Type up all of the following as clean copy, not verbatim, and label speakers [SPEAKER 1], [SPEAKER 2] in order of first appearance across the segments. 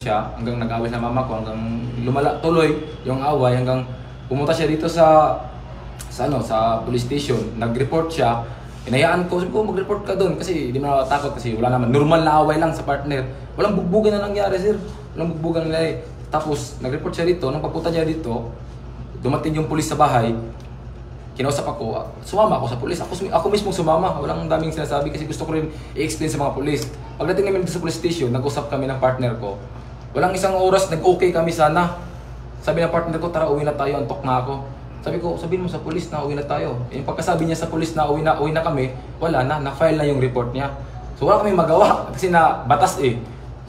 [SPEAKER 1] siya hanggang nag-away sa mama ko, hanggang lumala tuloy yung away, hanggang pumunta siya dito sa police station. Nag-report siya. Inayaan ko, sabi ko mag-report ka doon kasi hindi mo nakatakot kasi wala naman, normal na away lang sa partner. Walang bugbugan na nangyari, sir. Walang bugbugan na nangyari. Tapos nag-report siya dito, nung pagpunta niya dito, dumating yung pulis sa bahay. Kinausap ako, sumama ako sa pulis. Ako mismo sumama. Walang daming sinasabi kasi gusto ko rin i-explain sa mga pulis. Pagdating namin dito sa police station, nag-usap kami ng partner ko. Walang isang oras, nag-okay kami sana. Sabi ng partner ko, tara uwi na tayo, antok na ako. Sabi ko, sabihin mo sa pulis na uwi na tayo. Yung pagkasabi niya sa pulis na uwi na kami, wala na, na-file na yung report niya. So wala kami magawa kasi na batas eh.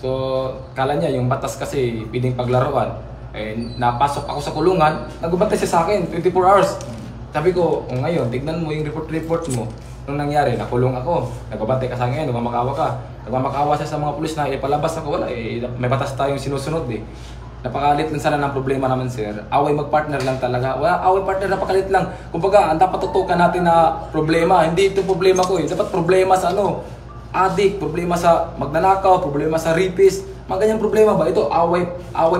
[SPEAKER 1] So kala niya yung batas kasi pwedeng paglaruan. Eh, napasok ako sa kulungan, nagbabantay siya sa akin 24 hours. Sabi ko, ngayon, tignan mo yung report mo. Nung nangyari, nakulong ako. Nagbabantay ka sa akin, nagmamakawa ka. Nagmamakawa siya sa mga pulis na ipalabas ako. Wala eh, may batas tayong sinusunod eh. Napakalit lang sana ng problema naman, sir. Away magpartner lang talaga. Wala, away partner, napakalit lang. Kumbaga, ang dapat tutukan natin na problema. Hindi ito problema ko eh. Dapat problema sa addict, problema sa magnanakaw, problema sa rapist. Mga ganyang problema ba? Ito, away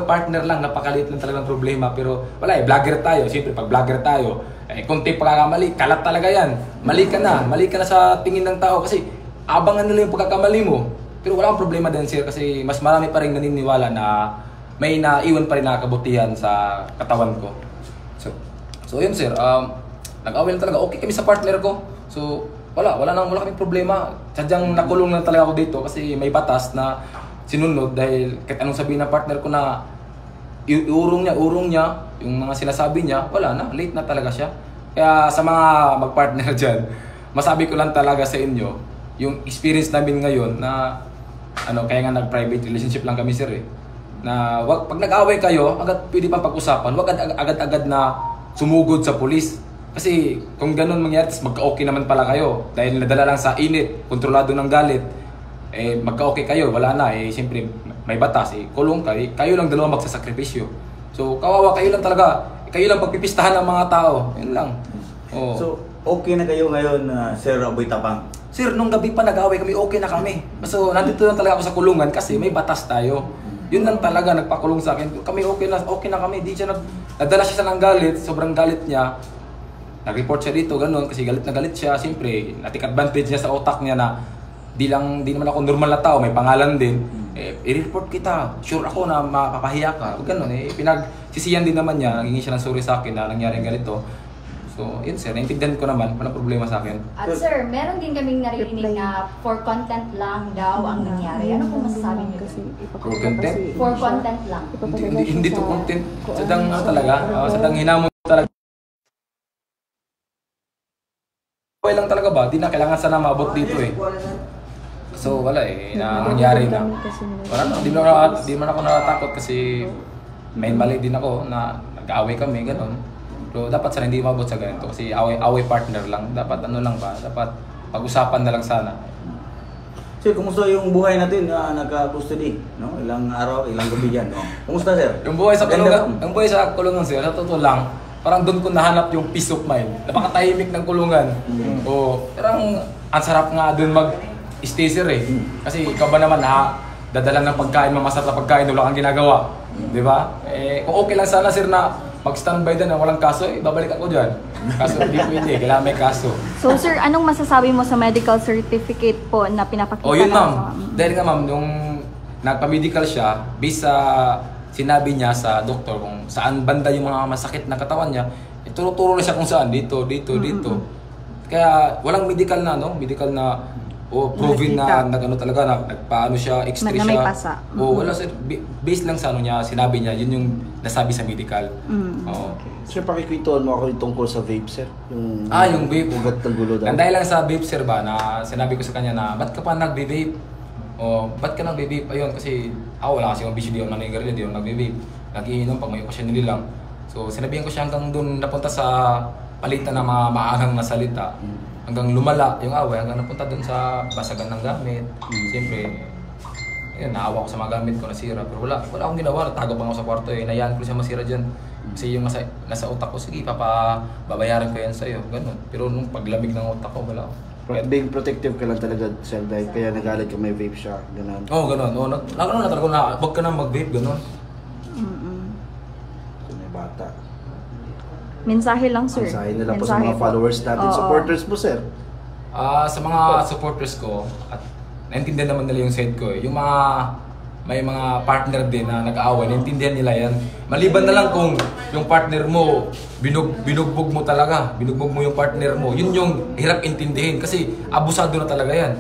[SPEAKER 1] partner lang. Napakalit lang talaga ng problema. Pero wala eh, vlogger tayo. Siyempre, pag vlogger tayo, konti pagkakamali, kalat talaga yan. Mali ka na sa tingin ng tao kasi abangan nila yung pagkakamali mo. Pero wala akong problema din, sir, kasi mas marami pa rin naniniwala na may naiwan pa rin na kabutihan sa katawan ko. So yun, sir, nag-away lang talaga. Okay kami sa partner ko. So wala kaming problema. Sadyang nakulong lang talaga ako dito kasi may batas na sinunod dahil kahit anong sabihin ng partner ko na urong niya, yung mga sinasabi niya, wala na, late na talaga siya. Kaya sa mga mag-partner dyan, masabi ko lang talaga sa inyo, yung experience namin ngayon na kaya nga nag-private relationship lang kami, sir eh. Na pag nag-away kayo, agad pwede pang pag-usapan, wag agad-agad na sumugod sa pulis. Kasi kung ganun mangyari, magka-okay naman pala kayo. Dahil nadala lang sa init, kontrolado ng galit, magka-okay kayo, wala na. Siyempre, may batas, kulong kayo lang dalawa magsasakripisyo. So, kawawa kayo lang talaga. Kayo lang pagpipistahan ng mga tao. Yun lang. Oh.
[SPEAKER 2] So, okay na kayo ngayon, Sir Aboy Tapang?
[SPEAKER 1] Sir, nung gabi pa nag-away kami, okay na kami. So, nandito lang talaga ako sa kulungan kasi may batas tayo. Yun lang talaga nagpakulong sa akin. Kami okay na kami. Di siya nadala siya ng galit, sobrang galit niya. Nag-report siya dito, ganun, kasi galit na galit siya. Siyempre, na-take advantage niya sa utak niya na di naman ako normal na tao, may pangalan din. I-report kita. Sure ako na mapapahiya ka. Ganun pinagsisiyan din naman niya, naging siya ng sorry sa akin na nangyaring ganito. So, yun, sir, naintindihan ko naman, walang problema sa akin.
[SPEAKER 3] At sir, meron din kaming narinig na for content lang daw ang nangyari. Ano po masasabi niyo?
[SPEAKER 1] For content?
[SPEAKER 3] For content lang.
[SPEAKER 1] Hindi to content. Sadang talaga, sadang hinamon talaga. Okay lang talaga ba? Di na kailangan sana maabot dito eh. So wala nangyari na. Wala na, di man ako natatakot kasi may mali din ako na nag-aaway kami, gano'n. Pero dapat sana hindi maabot sa ganito kasi away partner lang. Dapat dapat pag-usapan na lang sana.
[SPEAKER 2] Sir, kumusta yung buhay natin na nagka-custody? No? Ilang araw, ilang gabi yan. No? Kumusta, sir?
[SPEAKER 1] Yung buhay sa kulungan, sir, sa totoo lang, parang doon ko nahanap yung peace of mind. Napakatahimik ng kulungan. Parang ang sarap nga doon mag-stay, sir eh. Kasi ikaw ba naman dadala ng pagkain, masarap na pagkain, wala kang ginagawa. Di ba? Kung okay lang sana, sir, na mag-standby din na walang kaso, babalik ako dyan. Kaso hindi pwede, kailangan may kaso.
[SPEAKER 4] So sir, anong masasabi mo sa medical certificate po na pinapakita?
[SPEAKER 1] Yun ma'am. Dahil nga ma'am, nung nagpa-medical siya, based sa sinabi niya sa doktor kung saan banda yung mga masakit na katawan niya, turo-turo na siya kung saan, dito. Kaya walang medical na proven na talaga na nagpaano siya, x-ray siya.
[SPEAKER 4] May pasa.
[SPEAKER 1] Wala sir, based lang sa niya, sinabi niya, yun yung nasabi sa medical.
[SPEAKER 5] Sir, pakikwentuhan mo ako tungkol sa vape, sir.
[SPEAKER 1] Yung vape.
[SPEAKER 5] Ugat ng gulo daw.
[SPEAKER 1] Dahil lang sa vape, sir ba, na sinabi ko sa kanya na, ba't ka pa nagbe-vape? Ba't ka nagbe-vape? Ayun, kasi ako wala kasi yung bisyo, di ako nangyayari, di ako nagbe-vape. Nag-iinom pag may okasyon nila lang. So, sinabihan ko siya hanggang doon napunta sa palitan ng mga maaanghang na salita. Hanggang lumala yung away, hanggang napunta doon sa basagan ng gamit. Siyempre, naawa ko sa mga gamit ko, nasira. Pero wala akong ginawa, natago pa ako sa kwarto nayaan ko siya masira dyan. Kasi yung nasa utak ko, sige, babayaran ko yan sa'yo. Ganun. Pero nung paglamig ng utak ko, wala ako.
[SPEAKER 5] Being protective ka lang talaga, sir, dahil kaya nagalit ka may vape siya, gano'n.
[SPEAKER 1] Oo, ganun. Oo, ano na talaga na, wag ka na mag-vape, ganun.
[SPEAKER 5] So, may bata.
[SPEAKER 4] Mensahe lang, sir.
[SPEAKER 5] Mensahe nila po sa
[SPEAKER 4] Mensahe
[SPEAKER 5] mga followers natin,
[SPEAKER 4] Oo.
[SPEAKER 5] supporters mo, sir.
[SPEAKER 1] Sa mga supporters ko, at naintindihan naman nila yung side ko eh. Yung mga, may mga partner din na nag-aaway, naintindihan nila yan. Maliban na lang kung yung partner mo, binugbog mo talaga, binugbog mo yung partner mo, yun yung hirap intindihin kasi abusado na talaga yan.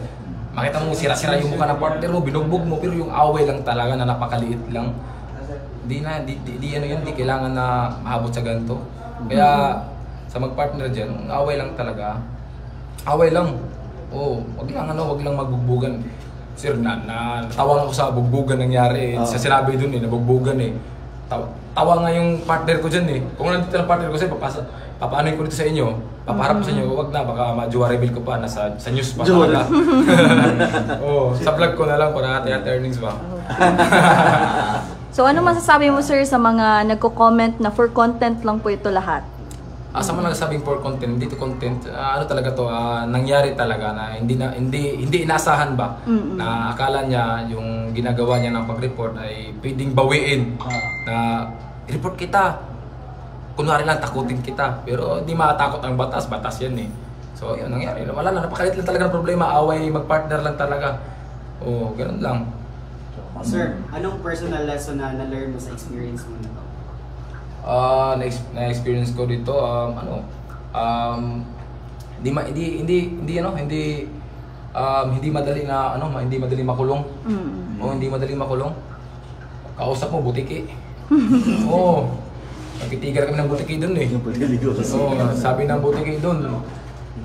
[SPEAKER 1] Makita mo sira-sira yung mukha ng partner mo, binugbog mo, pero yung away lang talaga na napakaliit lang. Di ano yan, di kailangan na mahabot sa ganito. Kaya sa mag-partner dyan, away lang talaga. Away lang. Oo, wag lang magbugbugan. Sir, natawang ako sa bugbugan nangyari. Sa sinabi dun nabugbugan eh. Tawa nga yung partner ko dyan eh. Kung nandito ng partner ko sa'yo, papaanoin ko dito sa inyo. Papaharap ko sa inyo, wag na, baka ma-jowa reveal ko pa, nasa news pa. Oo, sa vlog ko na lang para hati-hati earnings ba.
[SPEAKER 4] So ano masasabi mo, sir, sa mga nagko-comment na for content lang po ito lahat?
[SPEAKER 1] Sa mga nagsabing for content, hindi to content, ano talaga to, nangyari talaga na hindi inaasahan ba na akala niya yung ginagawa niya ng pag-report ay pwedeng bawiin na report kita. Kunwari lang takutin kita, pero hindi makatakot ang batas yan eh. So yun nangyari. Wala na, napakalit lang talaga ng problema, away mag-partner lang talaga. Oo, ganun lang.
[SPEAKER 6] Sir, anong personal lesson na na-learn mo sa experience mo nito?
[SPEAKER 1] Na-experience ko dito, hindi madali makulong. Hindi madali makulong. Kausap mo butiki. Nagtitigal kami ng butiki doon eh. Sabi ng butiki doon,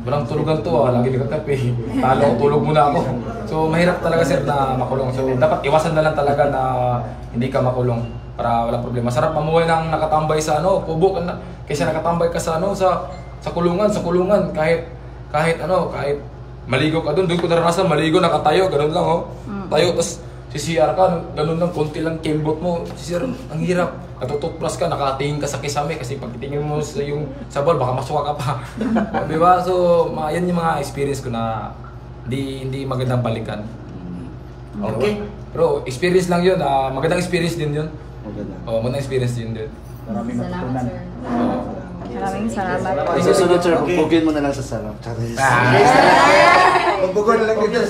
[SPEAKER 1] walang tulugan to, lagi nagkakape. Tulog muna ako. So mahirap talaga sir na makulong. So dapat iwasan na lang talaga na hindi ka makulong para walang problema. Sarap mamuhay ng nakatambay sa kubo kaysa nakatambay ka sa sa kulungan kahit maligo ka doon ko naranasan maligo nakatayo ganun lang tayo tapos CR ka ganun lang konti lang kembot mo CR ang hirap natututplas ka nakatingin ka sa kisame kasi pag tingin mo sa ball baka masuka ka pa. Di ba? So yan yung mga experience ko na hindi magandang balikan. Okay. Pero experience lang yun, magandang experience din yun. Magandang experience din.
[SPEAKER 2] Maraming matutunan.
[SPEAKER 4] Maraming salamat.
[SPEAKER 5] Susunod, sir, pupugin mo na lang sa sarap.
[SPEAKER 2] Pagbugon na lang dito.